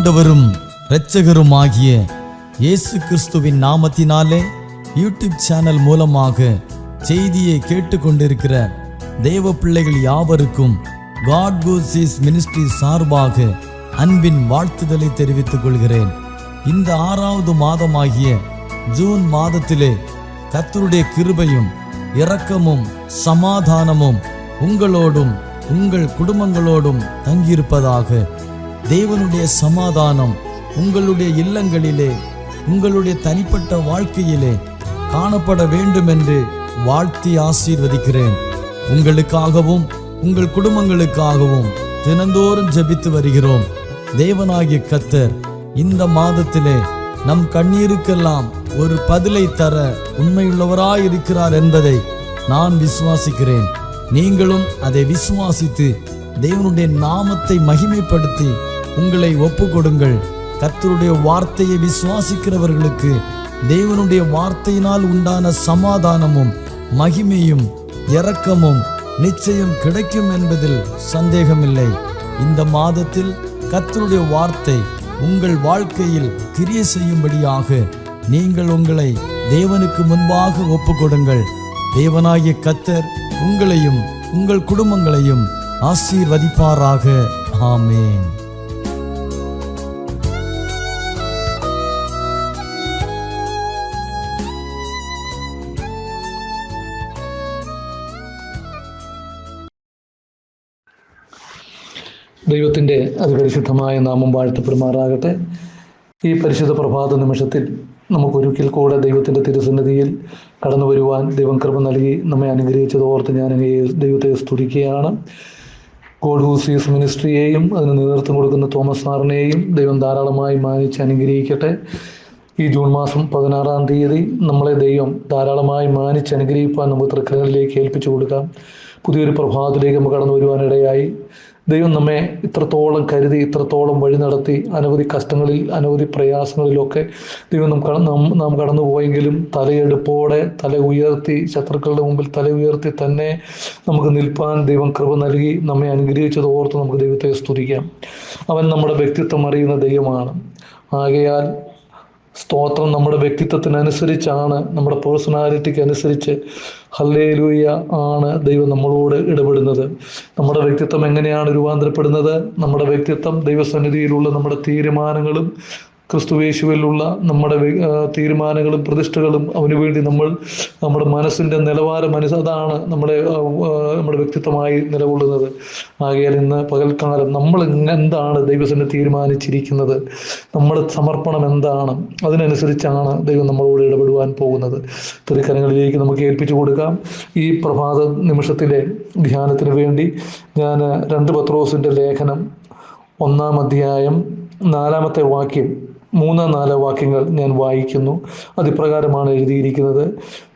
ஆண்டவரும் இரட்சகருமாகிய இயேசு கிறிஸ்துவின் நாமத்தினாலே யூடியூப் சேனல் மூலமாக செய்தியை கேட்டுக்கொண்டிருக்கிற தேவ பிள்ளைகள் யாவருக்கும் காட் கோசிஸ் மினிஸ்ட்ரி சார்பாக அன்பின் வாழ்த்துதலை தெரிவித்துக் கொள்கிறேன். இந்த 6வது மாதமாகிய ஜூன் மாதத்திலே கர்த்தருடைய கிருபையும் இரக்கமும் சமாதானமும் உங்களோடும் உங்கள் குடும்பங்களோடும் தங்கியிருப்பதாக. தேவனுடைய சமாதானம் உங்களுடைய இல்லங்களிலே உங்களுடைய தனிப்பட்ட வாழ்க்கையிலே காணப்பட வேண்டும் என்று வாழ்த்தி ஆசீர்வதிக்கிறேன். உங்களுக்காகவும் உங்கள் குடும்பங்களுக்காகவும் தினந்தோறும் ஜெபித்து வருகிறோம். தேவனாகிய கர்த்தர் இந்த மாதத்திலே நம் கண்ணீருக்கெல்லாம் ஒரு பதிலை தர உண்மையுள்ளவராயிருக்கிறார் என்பதை நான் விசுவாசிக்கிறேன். நீங்களும் அதை விசுவாசித்து தேவனுடைய நாமத்தை மகிமைப்படுத்தி உங்களை ஒப்பு கொடுங்கள். கர்த்தருடைய வார்த்தையை விசுவாசிக்கிறவர்களுக்கு தேவனுடைய வார்த்தையினால் உண்டான சமாதானமும் மகிமையும் இரக்கமும் நிச்சயம் கிடைக்கும் என்பதில் சந்தேகமில்லை. இந்த மாதத்தில் கர்த்தருடைய வார்த்தை உங்கள் வாழ்க்கையில் கிரியை செய்யும்படியாக நீங்கள் உங்களை தேவனுக்கு முன்பாக ஒப்பு கொடுங்கள். தேவனாகிய கர்த்தர் உங்களையும் உங்கள் குடும்பங்களையும் ஆசீர்வதிப்பாராக. ஆமென். ദൈവത്തിൻ്റെ അതിപരിശുദ്ധമായ നാമം വാഴ്ത്തപ്പെടുമാറാകട്ടെ. ഈ പരിശുദ്ധ പ്രഭാത നിമിഷത്തിൽ നമുക്കൊരിക്കൽ കൂടെ ദൈവത്തിൻ്റെ തിരുസന്നിധിയിൽ കടന്നു വരുവാൻ ദൈവം കൃപ നൽകി നമ്മെ അനുഗ്രഹിച്ചതോർത്ത് ഞാൻ ദൈവത്തെ സ്തുതിക്കുകയാണ്. ഗോഡ് ഹൂസീസ് മിനിസ്ട്രിയെയും അതിന് നേതൃത്വം കൊടുക്കുന്ന തോമസ് സാറിനെയും ദൈവം ധാരാളമായി മാനിച്ച് അനുഗ്രഹിക്കട്ടെ. ഈ ജൂൺ മാസം 16-ാം തീയതി നമ്മളെ ദൈവം ധാരാളമായി മാനിച്ച് അനുഗ്രഹിപ്പാൻ നമുക്ക് തൃക്കരങ്ങളിലേക്ക് ഏൽപ്പിച്ചു കൊടുക്കാം. പുതിയൊരു പ്രഭാതത്തിലേക്ക് നമുക്ക് കടന്നു വരുവാനിടയായി. ദൈവം നമ്മെ ഇത്രത്തോളം കരുതി, ഇത്രത്തോളം വഴി നടത്തി, അനവധി കഷ്ടങ്ങളിൽ അനവധി പ്രയാസങ്ങളിലൊക്കെ ദൈവം നാം കടന്നു പോയെങ്കിലും തലയെടുപ്പോടെ തല ഉയർത്തി, ശത്രുക്കളുടെ മുമ്പിൽ തല ഉയർത്തി തന്നെ നമുക്ക് നിൽപ്പാൻ ദൈവം കൃപ നൽകി നമ്മെ അനുഗ്രഹിച്ചത് ഓർത്ത് നമുക്ക് ദൈവത്തെ സ്തുതിക്കാം. അവൻ നമ്മുടെ വ്യക്തിത്വം അറിയുന്ന ദൈവമാണ്. ആകയാൽ സ്തോത്രം. നമ്മുടെ വ്യക്തിത്വത്തിനനുസരിച്ചാണ്, നമ്മുടെ പേഴ്സണാലിറ്റിക്ക് അനുസരിച്ച് ഹല്ലേലൂയ ആണ് ദൈവം നമ്മളോട് ഇടപെടുന്നത്. നമ്മുടെ വ്യക്തിത്വം എങ്ങനെയാണ് രൂപാന്തരപ്പെടുന്നത്? നമ്മുടെ വ്യക്തിത്വം ദൈവസന്നിധിയിലുള്ള നമ്മുടെ തീരുമാനങ്ങളും ക്രിസ്തുയേശുവിലുള്ള നമ്മുടെ തീരുമാനങ്ങളും പ്രതിഷ്ഠകളും അവന് വേണ്ടി നമ്മുടെ മനസ്സിൻ്റെ നിലവാരം അതാണ് നമ്മുടെ വ്യക്തിത്വമായി നിലകൊള്ളുന്നത്. ആകയാൽ ഇന്ന് പകൽക്കാലം നമ്മൾ എന്താണ് ദൈവസന്നിധി തീരുമാനിച്ചിരിക്കുന്നത്, നമ്മുടെ സമർപ്പണം എന്താണ്, അതിനനുസരിച്ചാണ് ദൈവം നമ്മളോട് ഇടപെടുവാൻ പോകുന്നത്. തിരുക്കരങ്ങളിലേക്ക് നമുക്ക് ഏൽപ്പിച്ചു കൊടുക്കാം. ഈ പ്രഭാത നിമിഷത്തിലെ ധ്യാനത്തിന് വേണ്ടി ഞാൻ 2 പത്രോസിൻ്റെ ലേഖനം 1-ാം അധ്യായം 4-ാമത്തെ വാക്യം 3-4 വാക്യങ്ങൾ ഞാൻ വായിക്കുന്നു. അതിപ്രകാരമാണ് എഴുതിയിരിക്കുന്നത്: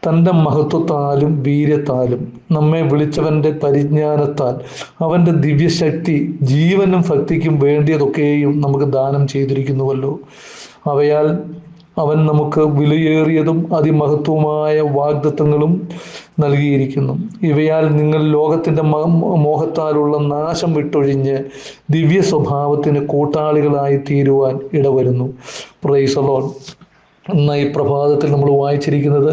തൻ്റെ മഹത്വത്താലും വീര്യത്താലും നമ്മെ വിളിച്ചവൻ്റെ പരിജ്ഞാനത്താൽ അവൻ്റെ ദിവ്യശക്തി ജീവനും ഭക്തിക്കും വേണ്ടിയതൊക്കെയും നമുക്ക് ദാനം ചെയ്തിരിക്കുന്നുവല്ലോ. അവയാൽ അവൻ നമുക്ക് വിലയേറിയതും അതിമഹത്വമായ വാഗ്ദത്തങ്ങളും നൽകിയിരിക്കുന്നു. ഇവയാൽ നിങ്ങൾ ലോകത്തിൻ്റെ മോഹത്താലുള്ള നാശം വിട്ടൊഴിഞ്ഞ് ദിവ്യ സ്വഭാവത്തിന് കൂട്ടാളികളായി തീരുവാൻ ഇടവരുന്നു. Price the Lord. ഇന്ന് ഈ പ്രഭാതത്തിൽ നമ്മൾ വായിച്ചിരിക്കുന്നത്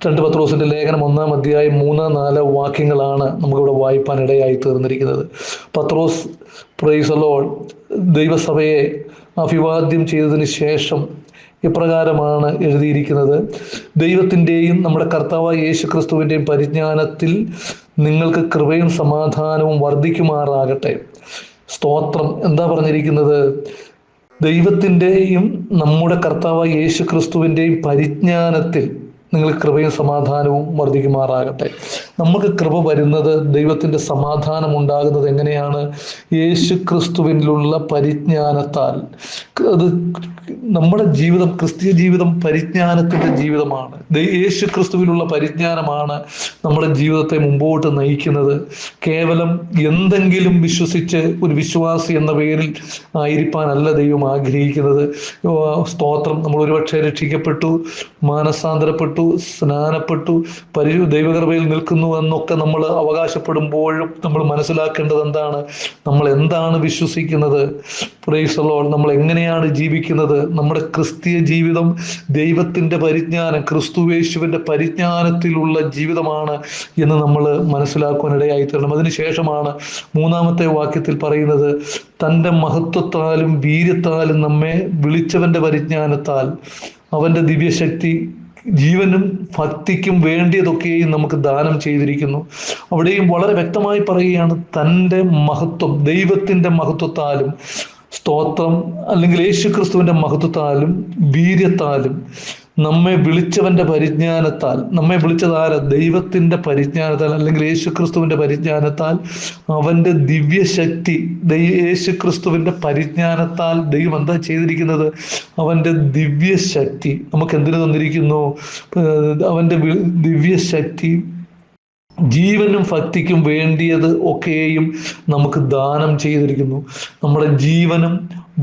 2 പത്രോസിൻ്റെ ലേഖനം 1-ാം അധ്യായം 3-4 വാക്യങ്ങളാണ് നമുക്കിവിടെ വായിപ്പാൻ ഇടയായി തീർന്നിരിക്കുന്നത്. പത്രോസ് പ്രൈസ് ദി ലോർഡ് ദൈവസഭയെ അഭിവാദ്യം ചെയ്തതിന് ശേഷം ഇപ്രകാരമാണ് എഴുതിയിരിക്കുന്നത്: ദൈവത്തിൻ്റെയും നമ്മുടെ കർത്താവായ യേശു ക്രിസ്തുവിൻ്റെയും പരിജ്ഞാനത്തിൽ നിങ്ങൾക്ക് കൃപയും സമാധാനവും വർദ്ധിക്കുമാറാകട്ടെ. സ്തോത്രം. എന്താ പറഞ്ഞിരിക്കുന്നത്? ദൈവത്തിൻ്റെയും നമ്മുടെ കർത്താവായ യേശു ക്രിസ്തുവിൻ്റെയും പരിജ്ഞാനത്തിൽ നിങ്ങൾ കൃപയും സമാധാനവും വർദ്ധിക്കുമാറാകട്ടെ. നമുക്ക് കൃപ വരുന്നത്, ദൈവത്തിൻ്റെ സമാധാനം ഉണ്ടാകുന്നത് എങ്ങനെയാണ്? യേശു ക്രിസ്തുവിലുള്ള പരിജ്ഞാനത്താൽ. അത് നമ്മുടെ ജീവിതം, ക്രിസ്തീയ ജീവിതം പരിജ്ഞാനത്തിൻ്റെ ജീവിതമാണ്. യേശു ക്രിസ്തുവിലുള്ള പരിജ്ഞാനമാണ് നമ്മുടെ ജീവിതത്തെ മുമ്പോട്ട് നയിക്കുന്നത്. കേവലം എന്തെങ്കിലും വിശ്വസിച്ച് ഒരു വിശ്വാസി എന്ന പേരിൽ ആയിരിക്കാനല്ല ദൈവം ആഗ്രഹിക്കുന്നത്. സ്തോത്രം. നമ്മൾ ഒരുപക്ഷെ രക്ഷിക്കപ്പെട്ടു, മാനസാന്തരപ്പെട്ടു, സ്നാനപ്പെട്ടു, ദൈവകൃപയിൽ നിൽക്കുന്നു എന്നൊക്കെ നമ്മൾ അവകാശപ്പെടുമ്പോഴും നമ്മൾ മനസ്സിലാക്കേണ്ടത് എന്താണ്? നമ്മൾ എന്താണ് വിശ്വസിക്കുന്നത്? Price the Lord. നമ്മൾ എങ്ങനെയാണ് ജീവിക്കുന്നത്? നമ്മുടെ ക്രിസ്തീയ ജീവിതം ദൈവത്തിൻ്റെ പരിജ്ഞാനം, ക്രിസ്തുയേശുവിൻ്റെ പരിജ്ഞാനത്തിലുള്ള ജീവിതമാണ് എന്ന് നമ്മൾ മനസ്സിലാക്കുവാനിടയായി തീരണം. അതിനുശേഷമാണ് 3-ാമത്തെ വാക്യത്തിൽ പറയുന്നത്, തൻ്റെ മഹത്വത്താലും വീര്യത്താലും നമ്മെ വിളിച്ചവൻ്റെ പരിജ്ഞാനത്താൽ അവൻ്റെ ദിവ്യശക്തി ജീവനും ഭക്തിക്കും വേണ്ടിയതൊക്കെയും നമുക്ക് ദാനം ചെയ്തിരിക്കുന്നു. അവിടെയും വളരെ വ്യക്തമായി പറയുകയാണ്, തൻ്റെ മഹത്വം, ദൈവത്തിൻ്റെ മഹത്വത്താലും, സ്തോത്രം, അല്ലെങ്കിൽ യേശു ക്രിസ്തുവിൻ്റെ മഹത്വത്താലും വീര്യത്താലും നമ്മെ വിളിച്ചവൻ്റെ പരിജ്ഞാനത്താൽ, നമ്മെ വിളിച്ചതാര? ദൈവത്തിൻ്റെ പരിജ്ഞാനത്താൽ, അല്ലെങ്കിൽ യേശു ക്രിസ്തുവിൻ്റെ പരിജ്ഞാനത്താൽ, അവൻ്റെ ദിവ്യശക്തി, യേശു ക്രിസ്തുവിൻ്റെ പരിജ്ഞാനത്താൽ ദൈവം എന്താ ചെയ്തിരിക്കുന്നത്? അവൻ്റെ ദിവ്യശക്തി നമുക്ക് എന്തിനു തന്നിരിക്കുന്നു? അവൻ്റെ ദിവ്യശക്തി ജീവനും ഭക്തിക്കും വേണ്ടിയത് ഒക്കെയും നമുക്ക് ദാനം ചെയ്തിരിക്കുന്നു. നമ്മുടെ ജീവനും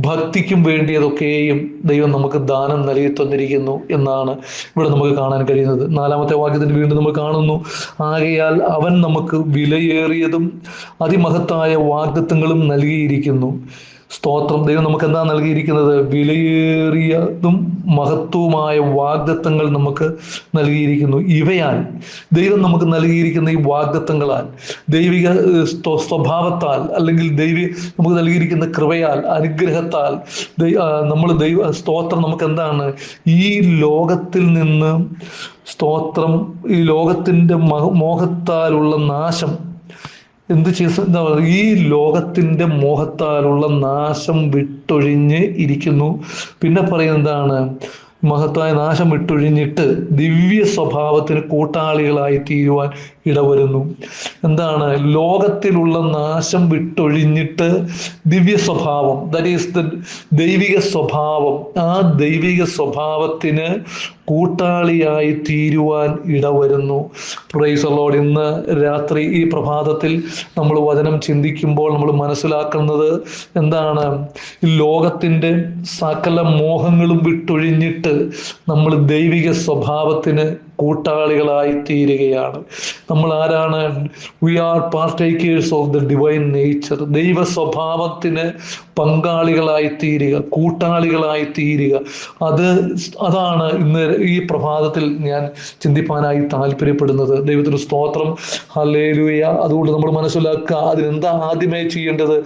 ഭക്തിക്കും വേണ്ടിയതൊക്കെയും ദൈവം നമുക്ക് ദാനം നൽകി തന്നിരിക്കുന്നു എന്നാണ് ഇവിടെ നമുക്ക് കാണാൻ കഴിയുന്നത്. 4-ാമത്തെ വാക്യത്തിൽ വീണ്ടും നമ്മൾ കാണുന്നു, ആകയാൽ അവൻ നമുക്ക് വിലയേറിയതും അതിമഹത്തായ വാഗ്ദത്തങ്ങളും നൽകിയിരിക്കുന്നു. സ്തോത്രം. ദൈവം നമുക്ക് എന്താ നൽകിയിരിക്കുന്നത്? വിലയേറിയതും മഹത്വവുമായ വാഗ്ദത്തങ്ങൾ നമുക്ക് നൽകിയിരിക്കുന്നു. ഇവയാൽ, ദൈവം നമുക്ക് നൽകിയിരിക്കുന്ന ഈ വാഗ്ദത്തങ്ങളാൽ, ദൈവിക സ്വഭാവത്താൽ, അല്ലെങ്കിൽ നമുക്ക് നൽകിയിരിക്കുന്ന കൃപയാൽ, അനുഗ്രഹത്താൽ, സ്തോത്രം, നമുക്ക് എന്താണ്? ഈ ലോകത്തിൽ നിന്ന്, സ്തോത്രം, ഈ ലോകത്തിൻ്റെ മോഹത്താലുള്ള നാശം എന്താ പറയുക? ഈ ലോകത്തിൻ്റെ മോഹത്താലുള്ള നാശം വിട്ടൊഴിഞ്ഞ് ഇരിക്കുന്നു. പിന്നെ പറയുന്നത് എന്താണ്? മഹത്തായ നാശം വിട്ടൊഴിഞ്ഞിട്ട് ദിവ്യ സ്വഭാവത്തിന് കൂട്ടാളികളായി തീരുവാൻ ഇടവരുന്നു. എന്താണ്? ലോകത്തിലുള്ള നാശം വിട്ടൊഴിഞ്ഞിട്ട് ദിവ്യ സ്വഭാവം, ദാറ്റ് ഈസ് ദ ദൈവിക സ്വഭാവം, ആ ദൈവിക സ്വഭാവത്തിന് കൂട്ടാളിയായി തീരുവാൻ ഇടവരുന്നു. Price the Lord. ഇന്ന് രാത്രി, ഈ പ്രഭാതത്തിൽ നമ്മൾ വചനം ചിന്തിക്കുമ്പോൾ നമ്മൾ മനസ്സിലാക്കുന്നത് എന്താണ്? ലോകത്തിൻ്റെ സകല മോഹങ്ങളും വിട്ടൊഴിഞ്ഞിട്ട് നമ്മൾ ദൈവിക സ്വഭാവത്തിന് കൂട്ടാളികളായി തീരുകയാണ്. നമ്മൾ ആരാണ്? We are partakers of the divine nature. ദൈവ സ്വഭാവത്തിന് പങ്കാളികളായി തീരുക, കൂട്ടാളികളായി തീരുക. അതാണ് ഇന്ന് ഈ പ്രഭാതത്തിൽ ഞാൻ ചിന്തിപ്പാനായി താല്പര്യപ്പെടുന്നത്. ദൈവത്തിന് സ്തോത്രം. ഹല്ലേലൂയ. അതുകൊണ്ട് നമ്മൾ മനസ്സിലാക്കുക, അതിനെന്താ ആദ്യമേ ചെയ്യേണ്ടത്?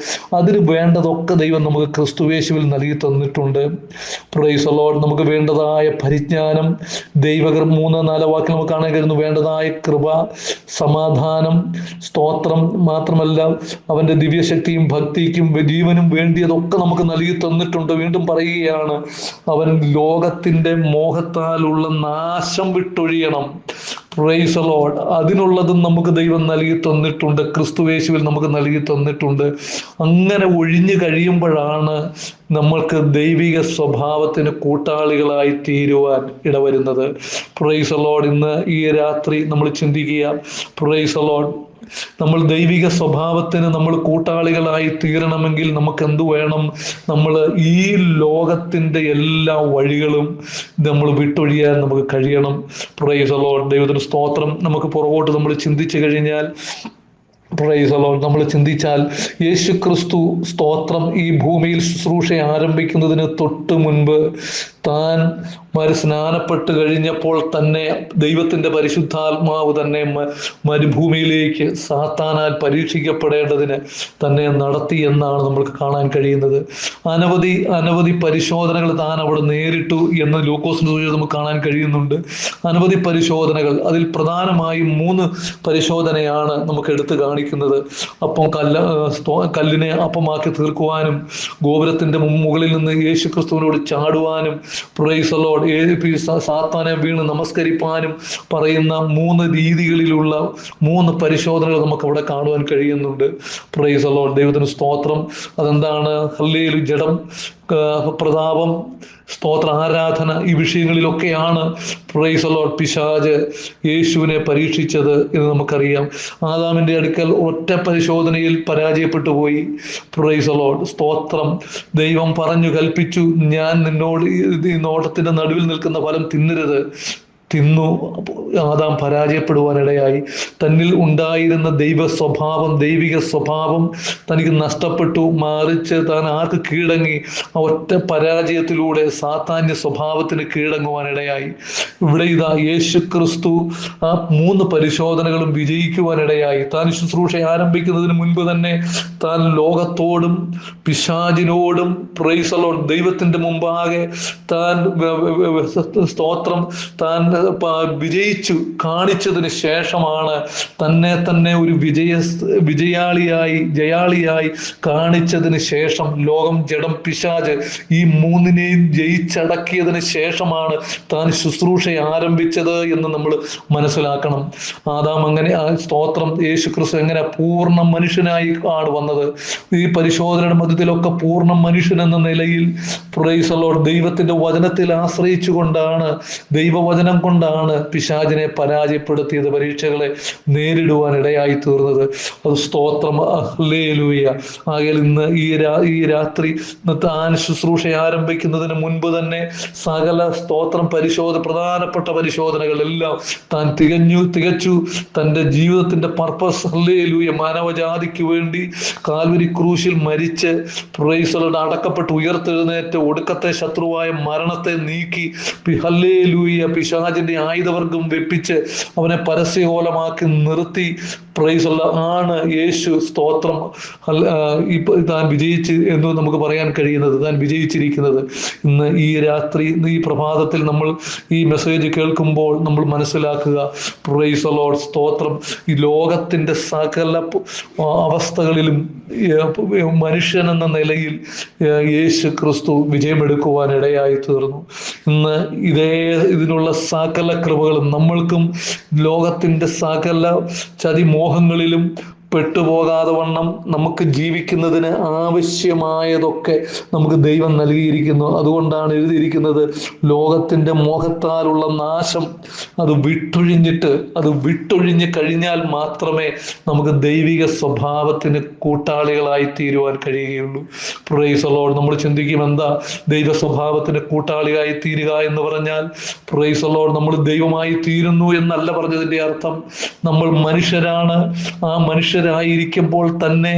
അതിന് വേണ്ടതൊക്കെ ദൈവം നമുക്ക് ക്രിസ്തുയേശുവിൽ നൽകി തന്നിട്ടുണ്ട്. Price the Lord. നമുക്ക് വേണ്ടതായ പരിജ്ഞാനം, ദൈവകൃപ, 3-4 വാക്യം നമുക്ക് കാണാൻ കഴിയുന്നു. വേണ്ടതായ കൃപ, സമാധാനം, സ്തോത്രം, മാത്രമല്ല അവൻ്റെ ദിവ്യശക്തിയും ഭക്തിക്കും ജീവനും വേണ്ടിയതൊക്കെ നമുക്ക് നൽകി തന്നിട്ടുണ്ട്. വീണ്ടും പറയുകയാണ്, അവൻ ലോകത്തിൻ്റെ മോഹത്താലുള്ള നാശം വിട്ടൊഴിയണം. Praise the Lord. അതിനുള്ളതും നമുക്ക് ദൈവം നൽകി തന്നിട്ടുണ്ട്, ക്രിസ്തുയേശുവിൽ നമുക്ക് നൽകി തന്നിട്ടുണ്ട്. അങ്ങനെ ഒഴിഞ്ഞു കഴിയുമ്പോഴാണ് നമ്മൾക്ക് ദൈവിക സ്വഭാവത്തിന് കൂട്ടാളികളായി തീരുവാൻ ഇടവരുന്നത്. Price the Lord. ഇന്ന് ഈ രാത്രി നമ്മൾ ചിന്തിക്കുക, പ്രൈസ് ദി ലോർഡ്, നമ്മൾ ദൈവിക സ്വഭാവത്തിന് നമ്മൾ കൂട്ടാളികളായി തീരണമെങ്കിൽ നമുക്ക് എന്തു വേണം? നമ്മൾ ഈ ലോകത്തിൻ്റെ എല്ലാ വഴികളും നമ്മൾ വിട്ടൊഴിയാൻ നമുക്ക് കഴിയണം. Price the Lord. ദൈവത്തിന് സ്തോത്രം. നമുക്ക് പുറകോട്ട് നമ്മൾ ചിന്തിച്ചു കഴിഞ്ഞാൽ, പ്രൈസ് ദി ലോർഡ്, നമ്മൾ ചിന്തിച്ചാൽ, യേശു ക്രിസ്തു, സ്തോത്രം, ഈ ഭൂമിയിൽ ശുശ്രൂഷ ആരംഭിക്കുന്നതിന് തൊട്ട് മുൻപ് താൻ സ്നാനപ്പെട്ട് കഴിഞ്ഞപ്പോൾ തന്നെ ദൈവത്തിൻ്റെ പരിശുദ്ധാത്മാവ് തന്നെ മരുഭൂമിയിലേക്ക് സാത്താനാൽ പരീക്ഷിക്കപ്പെടേണ്ടതിന് തന്നെ നടത്തി എന്നാണ് നമ്മൾക്ക് കാണാൻ കഴിയുന്നത്. അനവധി പരിശോധനകൾ താൻ അവിടെ നേരിട്ടു എന്ന് ലൂക്കോസിന്റെ സുവിശേഷത്തിൽ നമുക്ക് കാണാൻ കഴിയുന്നുണ്ട്. അനവധി പരിശോധനകൾ. അതിൽ പ്രധാനമായും 3 പരിശോധനയാണ് നമുക്ക് എടുത്തു കാണിക്കുന്നത്. കല്ലിനെ അപ്പമാക്കി തീർക്കുവാനും, ഗോപുരത്തിന്റെ മുകളിൽ നിന്ന് യേശു ക്രിസ്തുവിനോട് ചാടുവാനും, പ്രൈസ് ദി ലോർഡ്, സാത്താനെ വീണ് നമസ്കരിപ്പാനും പറയുന്ന 3 രീതികളിലുള്ള 3 പരിശോധനകൾ നമുക്ക് അവിടെ കാണുവാൻ കഴിയുന്നുണ്ട്. Price the Lord. ദൈവത്തിന് സ്തോത്രം. അതെന്താണ്? ഹല്ലേലൂയ. ജഡം, പ്രതാപം, സ്തോത്ര ആരാധന, ഈ വിഷയങ്ങളിലൊക്കെയാണ് പ്രൈസ് ദി ലോർഡ് പിശാച് യേശുവിനെ പരീക്ഷിച്ചത് എന്ന് നമുക്കറിയാം. ആദാമിൻ്റെ അടുക്കൽ ഒറ്റ പരിശോധനയിൽ പരാജയപ്പെട്ടു പോയി. പ്രൈസ് ദി ലോർഡ് സ്തോത്രം. ദൈവം പറഞ്ഞു കൽപ്പിച്ചു, ഞാൻ നിന്നോട് ഈ നോട്ടത്തിൻ്റെ നടുവിൽ നിൽക്കുന്ന ഫലം തിന്നരുത്. തിന്നു. ആദാം പരാജയപ്പെടുവാനിടയായി. തന്നിൽ ഉണ്ടായിരുന്ന ദൈവിക സ്വഭാവം തനിക്ക് നഷ്ടപ്പെട്ടു. മറിച്ച് താൻ ആർക്ക് കീഴടങ്ങി? ആ ഒറ്റ പരാജയത്തിലൂടെ സാത്താന്യ സ്വഭാവത്തിന് കീഴടങ്ങുവാനിടയായി. ഇവിടെ ഇതാ യേശു ക്രിസ്തു ആ 3 പരിശോധനകളും വിജയിക്കുവാനിടയായി. താൻ ശുശ്രൂഷ ആരംഭിക്കുന്നതിന് മുൻപ് തന്നെ താൻ ലോകത്തോടും പിശാചിനോടും പ്രൈസ് ദി ലോർഡ് ദൈവത്തിന്റെ മുമ്പാകെ താൻ സ്തോത്രം താൻ വിജയിച്ചു കാണിച്ചതിന് ശേഷമാണ് തന്നെ ഒരു ജയാളിയായി കാണിച്ചതിന് ശേഷം ലോകം, ജഡം, പിശാച് ഈ 3നെയും ജയിച്ചടക്കിയതിന് ശേഷമാണ് താൻ ശുശ്രൂഷ ആരംഭിച്ചത് എന്ന് നമ്മൾ മനസ്സിലാക്കണം. ആദാം അങ്ങനെ സ്തോത്രം യേശു ക്രിസ്തു എങ്ങനെ പൂർണ്ണ മനുഷ്യനായി ആണ് വന്നത്. ഈ പരിശോധനയുടെ മധ്യത്തിലൊക്കെ പൂർണ്ണ മനുഷ്യൻ എന്ന നിലയിൽ പ്രൈസ് ദി ലോർഡ് ദൈവത്തിന്റെ വചനത്തിൽ ആശ്രയിച്ചു കൊണ്ടാണ്, ദൈവവചനം കൊണ്ടാണ് പിശാചിനെ പരാജയപ്പെടുത്തിയത്, പരീക്ഷകളെ നേരിടുവാൻ ഇടയായി തീർന്നത്. അത് സ്തോത്രം. ഹല്ലേലൂയ. ആകയാൽ ഇന്ന് ഈ രാത്രി താൻ ശുശ്രൂഷ ആരംഭിക്കുന്നതിന് മുൻപ് തന്നെ സകല സ്തോത്രം പ്രധാനപ്പെട്ട പരിശോധനകളെല്ലാം താൻ തികച്ചു. തൻ്റെ ജീവിതത്തിന്റെ പർപ്പസ്, ഹല്ലേലൂയ, മാനവജാതിക്ക് വേണ്ടി കാൽവരി ക്രൂശിൽ മരിച്ച് പ്രൈസ് ദി ലോർഡ് അടക്കപ്പെട്ട് ഉയർത്തെഴുന്നേറ്റ് ഒടുക്കത്തെ ശത്രുവായ മരണത്തെ നീക്കി, ഹല്ലേലൂയ, പിശാചിന്റെ ആയുധവർഗം വെപ്പിച്ച് അവനെ പരസ്യകോലമാക്കി നിർത്തി പ്രൈസ് ആണ് യേശു സ്തോത്രം താൻ വിജയിച്ച് എന്ന് നമുക്ക് പറയാൻ കഴിയുന്നത്, താൻ വിജയിച്ചിരിക്കുന്നത്. ഇന്ന് ഈ രാത്രി, ഈ പ്രഭാതത്തിൽ നമ്മൾ ഈ മെസ്സേജ് കേൾക്കുമ്പോൾ നമ്മൾ മനസ്സിലാക്കുക, പ്രൈസ് ദി ലോർഡ് സ്തോത്രം, ഈ ലോകത്തിന്റെ സകല അവസ്ഥകളിലും മനുഷ്യൻ എന്ന നിലയിൽ യേശു ക്രിസ്തു വിജയമെടുക്കുവാൻ ഇടയായി തീർന്നു. ഇന്ന് ഇതിനുള്ള സകല കൃപകളും നമ്മൾക്കും ലോകത്തിന്റെ സകല ചതിമോഹങ്ങളിലും പെട്ടുപോകാതെ വണ്ണം നമുക്ക് ജീവിക്കുന്നതിന് ആവശ്യമായതൊക്കെ നമുക്ക് ദൈവം നൽകിയിരിക്കുന്നു. അതുകൊണ്ടാണ് എഴുതിയിരിക്കുന്നത്, ലോകത്തിന്റെ മോഹത്താലുള്ള നാശം അത് വിട്ടൊഴിഞ്ഞ് കഴിഞ്ഞാൽ മാത്രമേ നമുക്ക് ദൈവിക സ്വഭാവത്തിന് കൂട്ടാളികളായി തീരുവാൻ കഴിയുകയുള്ളൂ. Price the Lord. നമ്മൾ ചിന്തിക്കും, എന്താ ദൈവ സ്വഭാവത്തിന് കൂട്ടാളിയായി തീരുക എന്ന് പറഞ്ഞാൽ? പ്രൈസ് ദി ലോർഡ്, നമ്മൾ ദൈവമായി തീരുന്നു എന്നല്ല പറഞ്ഞതിൻ്റെ അർത്ഥം. നമ്മൾ മനുഷ്യരാണ്. ആ മനുഷ്യരായിരിക്കുമ്പോൾ തന്നെ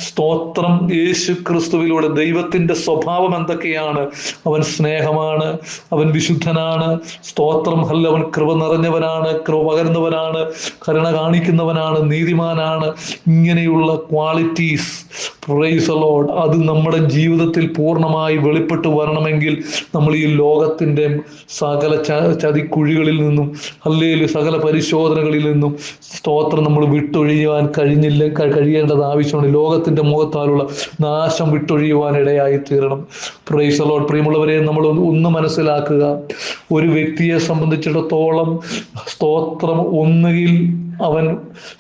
സ്തോത്രം യേശു ക്രിസ്തുവിലൂടെ ദൈവത്തിന്റെ സ്വഭാവം എന്തൊക്കെയാണ്? അവൻ സ്നേഹമാണ്, അവൻ വിശുദ്ധനാണ്, സ്തോത്രം അവൻ കൃപ നിറഞ്ഞവനാണ്, കൃപ പകരുന്നവനാണ്, കരുണ കാണിക്കുന്നവനാണ്, നീതിമാനാണ്. ഇങ്ങനെയുള്ള ക്വാളിറ്റീസ് പ്രൈസ് ദി ലോർഡ് അത് നമ്മുടെ ജീവിതത്തിൽ പൂർണ്ണമായി വെളിപ്പെട്ടു വരണമെങ്കിൽ നമ്മൾ ഈ ലോകത്തിന്റെ സകല ചതിക്കുഴികളിൽ നിന്നും സകല പരിശോധനകളിൽ നിന്നും സ്തോത്രം നമ്മൾ വിട്ടൊഴിയുവാൻ കഴിയേണ്ടത് ആവശ്യമാണ്. ലോകത്തിന്റെ മുഖത്താലുള്ള നാശം വിട്ടൊഴിയുവാൻ ഇടയായി തീരണം. Price the Lord. പ്രിയമുള്ളവരെ, നമ്മൾ ഒന്ന് മനസ്സിലാക്കുക, ഒരു വ്യക്തിയെ സംബന്ധിച്ചിടത്തോളം സ്തോത്രം ഒന്നുകിൽ അവൻ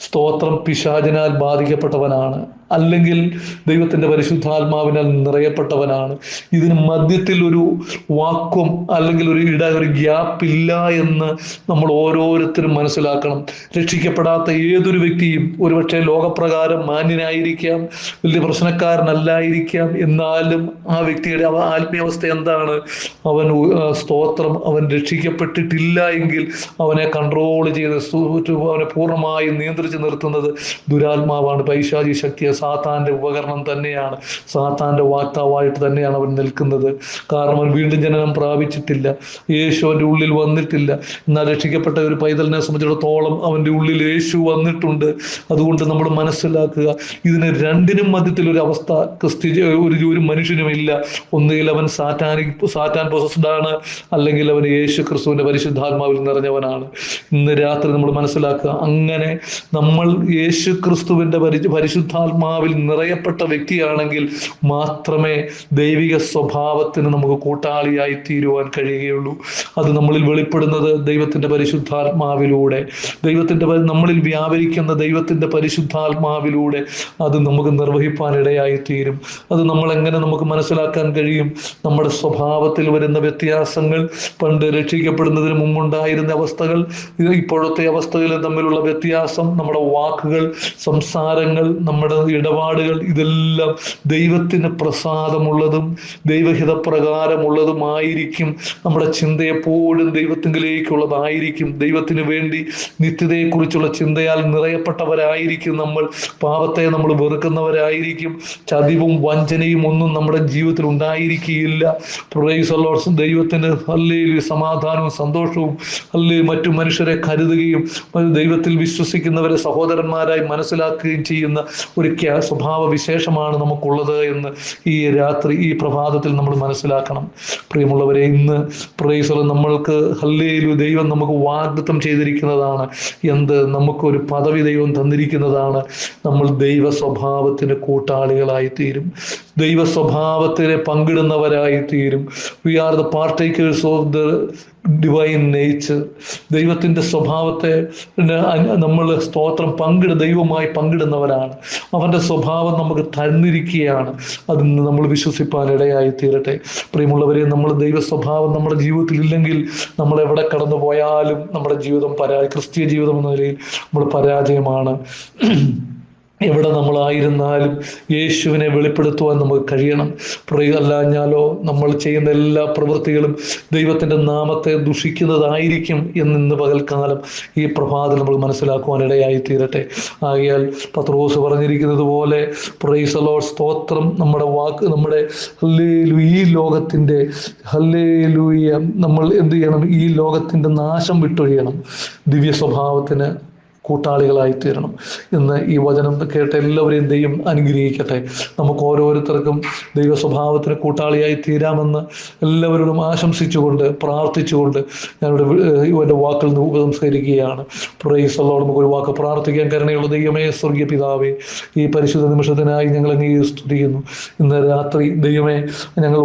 സ്തോത്രം പിശാചിനാൽ ബാധിക്കപ്പെട്ടവനാണ്, അല്ലെങ്കിൽ ദൈവത്തിന്റെ പരിശുദ്ധാത്മാവിനാൽ നിറയപ്പെട്ടവനാണ്. ഇതിന് മധ്യത്തിൽ ഒരു വാക്വം അല്ലെങ്കിൽ ഒരു ഗ്യാപ്പ് ഇല്ല എന്ന് നമ്മൾ ഓരോരുത്തരും മനസ്സിലാക്കണം. രക്ഷിക്കപ്പെടാത്ത ഏതൊരു വ്യക്തിയും ഒരുപക്ഷെ ലോകപ്രകാരം മാന്യനായിരിക്കാം, വലിയ പ്രശ്നക്കാരനല്ലായിരിക്കാം, എന്നാലും ആ വ്യക്തിയുടെ ആത്മീയാവസ്ഥ എന്താണ്? അവൻ സ്തോത്രം അവൻ രക്ഷിക്കപ്പെട്ടിട്ടില്ല എങ്കിൽ അവനെ കൺട്രോൾ ചെയ്ത് അവനെ പൂർണ്ണമായി നിയന്ത്രിച്ച് നിർത്തുന്നത് ദുരാത്മാവാണ്, പൈശാചി ശക്തിയെ, സാത്താന്റെ ഉപകരണം തന്നെയാണ്, സാത്താന്റെ വാക്താവായിട്ട് തന്നെയാണ് അവൻ നിൽക്കുന്നത്. കാരണം അവൻ വീണ്ടും ജനനം പ്രാപിച്ചിട്ടില്ല, യേശു അവൻ്റെ ഉള്ളിൽ വന്നിട്ടില്ല. എന്നാൽ രക്ഷിക്കപ്പെട്ട ഒരു പൈതലിനെ സംബന്ധിച്ചിടത്തോളം അവൻ്റെ ഉള്ളിൽ യേശു വന്നിട്ടുണ്ട്. അതുകൊണ്ട് നമ്മൾ മനസ്സിലാക്കുക, ഇതിന് രണ്ടിനും മധ്യത്തിൽ ഒരു അവസ്ഥ ഒരു മനുഷ്യനുമില്ല. ഒന്നുകിൽ അവൻ സാത്താൻ പൊസസ്ഡ് ആണ്, അല്ലെങ്കിൽ അവൻ യേശു ക്രിസ്തുവിന്റെ പരിശുദ്ധാത്മാവിൽ നിറഞ്ഞവനാണ്. ഇന്ന് രാത്രി നമ്മൾ മനസ്സിലാക്കുക, അങ്ങനെ നമ്മൾ യേശു ക്രിസ്തുവിൻ്റെ പരിശുദ്ധാത്മാവിൽ നിറയപ്പെട്ട വ്യക്തിയാണെങ്കിൽ മാത്രമേ ദൈവിക സ്വഭാവത്തിന് നമുക്ക് കൂട്ടാളിയായി തീരുവാൻ കഴിയുകയുള്ളൂ. അത് നമ്മളിൽ വെളിപ്പെടുന്നത് ദൈവത്തിൻ്റെ പരിശുദ്ധാത്മാവിലൂടെ, നമ്മളിൽ വ്യാപരിക്കുന്ന ദൈവത്തിൻ്റെ പരിശുദ്ധാത്മാവിലൂടെ അത് നമുക്ക് നിർവഹിപ്പാൻ ഇടയായി തീരും. അത് നമ്മളെങ്ങനെ നമുക്ക് മനസ്സിലാക്കാൻ കഴിയും? നമ്മുടെ സ്വഭാവത്തിൽ വരുന്ന വ്യത്യാസങ്ങൾ, പണ്ട് രക്ഷിക്കപ്പെടുന്നതിന് മുമ്പുണ്ടായിരുന്ന അവസ്ഥകൾ, ഇപ്പോഴത്തെ അവസ്ഥകൾ തമ്മിലുള്ള വ്യത്യാസം, നമ്മുടെ വാക്കുകൾ, സംസാരങ്ങൾ, നമ്മുടെ ഇടപാടുകൾ, ഇതെല്ലാം ദൈവത്തിന് പ്രസാദമുള്ളതും ദൈവഹിതപ്രകാരമുള്ളതുമായിരിക്കും. നമ്മുടെ ചിന്ത എപ്പോഴും ദൈവത്തിങ്കിലേക്കുള്ളതായിരിക്കും. ദൈവത്തിന് വേണ്ടി നിത്യതയെക്കുറിച്ചുള്ള ചിന്തയാൽ നിറയപ്പെട്ടവരായിരിക്കും നമ്മൾ. പാപത്തെ നമ്മൾ വെറുക്കുന്നവരായിരിക്കും. ചതിവും വഞ്ചനയും ഒന്നും നമ്മുടെ ജീവിതത്തിൽ ഉണ്ടായിരിക്കുകയില്ല. Price the Lord. ദൈവത്തിന് ഹല്ലേലൂയ സമാധാനവും സന്തോഷവും മറ്റു മനുഷ്യരെ കരുതുകയും ദൈവത്തിൽ വിശ്വസിക്കുന്നവരെ സഹോദരന്മാരായി മനസ്സിലാക്കുകയും ചെയ്യുന്ന ഒരു സ്വഭാവ വിശേഷമാണ് നമുക്കുള്ളത് എന്ന് ഈ രാത്രി, ഈ പ്രഭാതത്തിൽ നമ്മൾ മനസ്സിലാക്കണം. പ്രിയമുള്ളവരെ, ഇന്ന് പ്രൈസ് ദി ലോർഡ് നമ്മൾക്ക് ഹല്ലേലൂയ ദൈവം നമുക്ക് വാഗ്ദത്തം ചെയ്തിരിക്കുന്നതാണ്. എന്ത്? നമുക്കൊരു പദവി ദൈവം തന്നിരിക്കുന്നതാണ്. നമ്മൾ ദൈവ സ്വഭാവത്തിന് കൂട്ടാളികളായി തീരും, ദൈവ സ്വഭാവത്തിനെ പങ്കിടുന്നവരായി തീരും. We are the partakers of the divine nature. ദൈവത്തിൻ്റെ സ്വഭാവത്തെ നമ്മൾ ദൈവവുമായി പങ്കിടുന്നവരാണ്. അവൻ്റെ സ്വഭാവം നമുക്ക് തന്നിരിക്കുകയാണ്. അതിൽ നിന്ന് നമ്മൾ വിശ്വസിപ്പാൻ ഇടയായി തീരട്ടെ. പ്രിയമുള്ളവരെ, നമ്മൾ ദൈവ സ്വഭാവം നമ്മുടെ ജീവിതത്തിൽ ഇല്ലെങ്കിൽ നമ്മൾ എവിടെ കടന്നു പോയാലും നമ്മുടെ ജീവിതം ക്രിസ്തീയ ജീവിതം എന്ന നിലയിൽ നമ്മൾ പരാജയമാണ്. എവിടെ നമ്മളായിരുന്നാലും യേശുവിനെ വെളിപ്പെടുത്തുവാൻ നമുക്ക് കഴിയണം. അല്ലാഞ്ഞാലോ നമ്മൾ ചെയ്യുന്ന എല്ലാ പ്രവൃത്തികളും ദൈവത്തിൻ്റെ നാമത്തെ ദുഷിക്കുന്നതായിരിക്കും എന്നിന്ന് പകൽക്കാലം ഈ പ്രഭാതം നമ്മൾ മനസ്സിലാക്കുവാൻ ഇടയായി തീരട്ടെ. ആകയാൽ പത്രോസ് പറഞ്ഞിരിക്കുന്നത് പോലെ പ്രൈസ് ദി ലോർഡ്, സ്തോത്രം, നമ്മുടെ ഹല്ലേലൂയ, ഈ ലോകത്തിൻ്റെ ഹല്ലേലൂയ നമ്മൾ എന്ത് ചെയ്യണം? ഈ ലോകത്തിൻ്റെ നാശം വിട്ടൊഴിയണം, ദിവ്യ സ്വഭാവത്തിന് കൂട്ടാളികളായി തീരണം എന്ന് ഈ വചനം കേട്ട എല്ലാവരെയും ദൈവം അനുഗ്രഹിക്കട്ടെ. നമുക്ക് ഓരോരുത്തർക്കും ദൈവ സ്വഭാവത്തിന് കൂട്ടാളിയായി തീരാമെന്ന് എല്ലാവരോടും ആശംസിച്ചുകൊണ്ട് പ്രാർത്ഥിച്ചുകൊണ്ട് ഞാനിവിടെ ഇവൻ്റെ വാക്കിൽ നിന്ന് ഉപസംസ്കരിക്കുകയാണ്. Price the Lord. നമുക്കൊരു വാക്ക് പ്രാർത്ഥിക്കാൻ. കരുണയുള്ള ദൈവമേ, സ്വർഗീയ പിതാവേ, ഈ പരിശുദ്ധ നിമിഷത്തിനായി ഞങ്ങൾ അങ്ങേ സ്തുതിക്കുന്നു. ഇന്ന് രാത്രി ദൈവമേ, ഞങ്ങൾ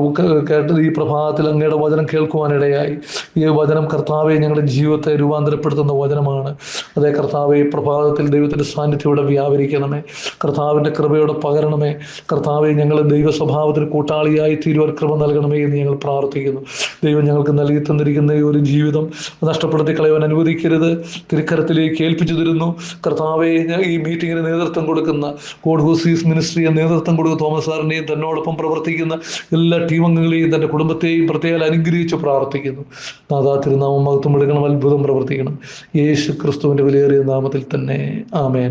കേട്ടത് ഈ പ്രഭാതത്തിൽ അങ്ങയുടെ വചനം കേൾക്കുവാനിടയായി. ഈ വചനം കർത്താവെ ഞങ്ങളുടെ ജീവിതത്തെ രൂപാന്തരപ്പെടുത്തുന്ന വചനമാണ്. അതേ കർത്താവ്, ഈ പ്രഭാതത്തിൽ ദൈവത്തിൻ്റെ സാന്നിധ്യം ഇവിടെ വ്യാപരിക്കണമേ. കർത്താവിൻ്റെ കൃപയോടെ പകരണമേ. കർത്താവെ, ഞങ്ങൾ ദൈവ സ്വഭാവത്തിന് കൂട്ടാളിയായി തീരുവാൻ കൃപ നൽകണമേ എന്ന് ഞങ്ങൾ പ്രാർത്ഥിക്കുന്നു. ദൈവം ഞങ്ങൾക്ക് നൽകി തന്നിരിക്കുന്ന ഈ ഒരു ജീവിതം നഷ്ടപ്പെടുത്തി കളയാൻ അനുവദിക്കരുത്. തിരുക്കരത്തിലേക്ക് ഏൽപ്പിച്ചു തരുന്നു. കർത്താവെ, ഈ മീറ്റിങ്ങിന് നേതൃത്വം കൊടുക്കുന്ന ഗോഡ് ഹൂ സീസ് മിനിസ്ട്രിയെ നേതൃത്വം കൊടുക്കുന്ന തോമസ് സാറിനെയും തന്നോടൊപ്പം പ്രവർത്തിക്കുന്ന എല്ലാ ടീം അംഗങ്ങളെയും തൻ്റെ കുടുംബത്തെയും പ്രത്യേകം അനുഗ്രഹിച്ച് പ്രാർത്ഥിക്കുന്നു. നാഥാ, തിരുനാമം മഹത്വം എടുക്കണം, അത്ഭുതം പ്രവർത്തിക്കണം. യേശു ക്രിസ്തുവിൻ്റെ വിലയേറിയ നാമത്തിൽ തന്നെ ആമേൻ.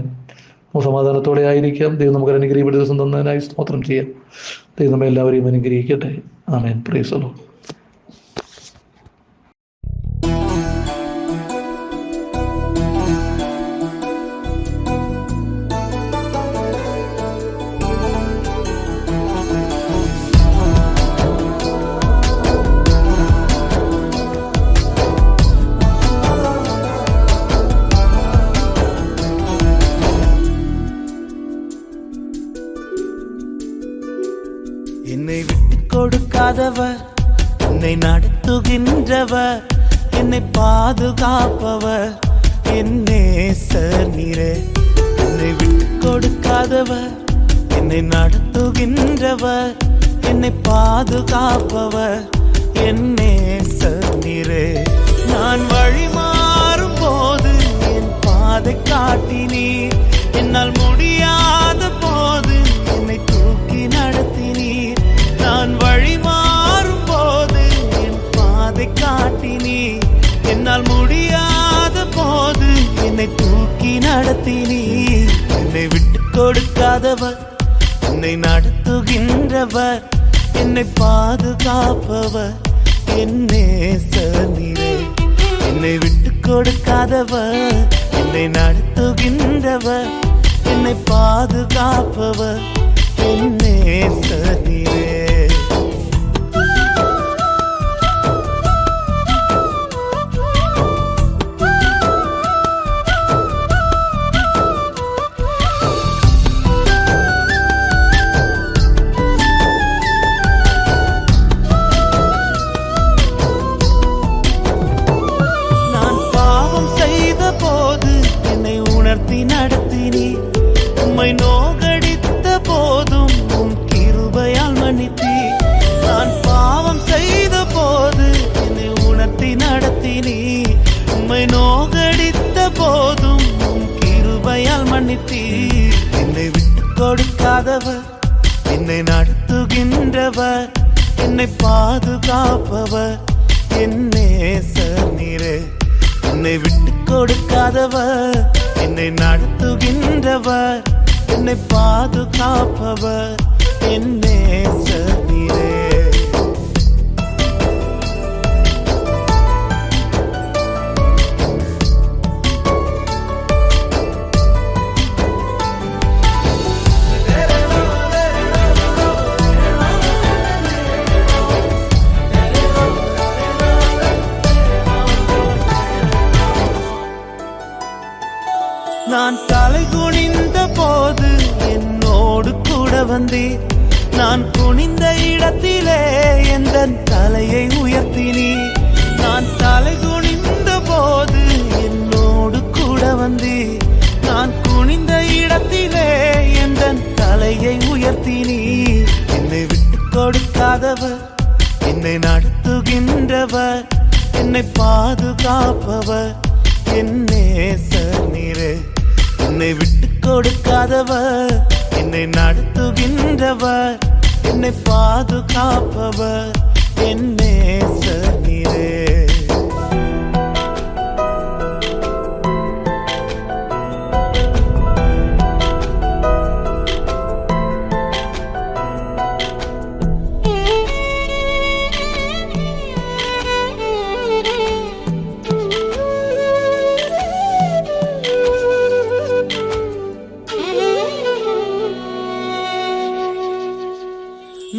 സമാധാനത്തോടെ ആയിരിക്കാം. ദൈവം നമുക്ക് അനുഗ്രഹിക്കപ്പെട്ട ദിവസം തന്നതിനായി സ്തോത്രം ചെയ്യാം. ദൈവം നമ്മെ എല്ലാവരെയും അനുഗ്രഹിക്കട്ടെ. ആമേൻ. Praise the Lord. என்னை விட்டு கொடுக்காதவர், என்னை நடத்துகின்றவர், என்னை பாதுகாப்பவர், என் நேசர் நீரே. என்னை விட்டு கொடுக்காதவர், என்னை நடத்துகின்றவர், என்னை பாதுகாப்பவர், என் நேசர் நீரே. நான் வழி மாறும் போது என் பாதை காட்டினீர், என்னால் முடியாத போது என்னை தூக்கி நடத்தினீர். நான் வழி மாறும் போது என் பாதை காட்டினீர், என்னால் முடியாத போது என்னை தூக்கி நடத்தினீர். என்னை விட்டு கொடுக்காதவர், என்னை நடத்துகின்றவர், என்னை பாதுகாப்பவர், என் நேசர் நீரே. என்னை விட்டு கொடுக்காதவர், என்னை நடத்துகின்றவர், என்னை பாதுகாப்பவர், என் நேசர் நீரே. மன்னித்தீர். என்னை விட்டு கொடுக்காதவர், என்னை நடத்துகின்றவர், என்னை பாதுகாப்பவர், என் நேசர் நீரே. என்னை விட்டு கொடுக்காதவர், என்னை நடத்துகின்றவர், என்னை பாதுகாப்பவர், என் நேசர் நீரே. நான் தலை குனிந்த போது என்னோடு கூட வந்தீர். நான் குனிந்த இடத்திலே எந்த தலையை உயர்த்தினீர். நான் தலை குனிந்த போது என்னோடு கூட வந்தீர். நான் குனிந்த இடத்திலே எந்த தலையை உயர்த்தினீர். என்னை விட்டு கொடுக்காதவர், என்னை நடத்துகின்றவர், என்னை பாதுகாப்பவர், என் நேசர் நீரே. என்னை விட்டு கொடுக்காதவர், என்னை நடத்துகின்றவர், என்னை பாதுகாப்பவர், என் நேசர் நீரே.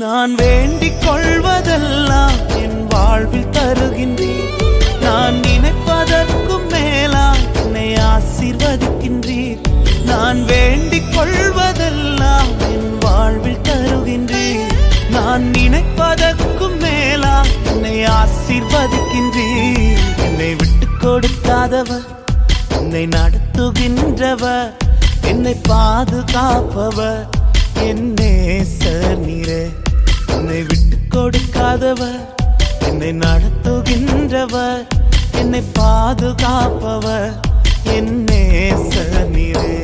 நான் வேண்டிக் கொள்வதெல்லாம் என் வாழ்வில் தருகின்றீர். நான் நினைப்பதற்கும் மேலாம் என்னை ஆசீர்வதிக்கின்றீர். நான் வேண்டிக் கொள்வதெல்லாம் என் வாழ்வில் தருகின்றீர். நான் நினைப்பதற்கும் மேலாம் என்னை ஆசீர்வதிக்கின்றீர். என்னை விட்டு கொடுக்காதவர், என்னை நடத்துகின்றவர், என்னை பாதுகாப்பவர், என் நேசர் நீரே. என்னை விட்டு கொடுக்காதவர், என்னை நடத்துகின்றவர், என்னை பாதுகாப்பவர், என் நேசர் நீரே.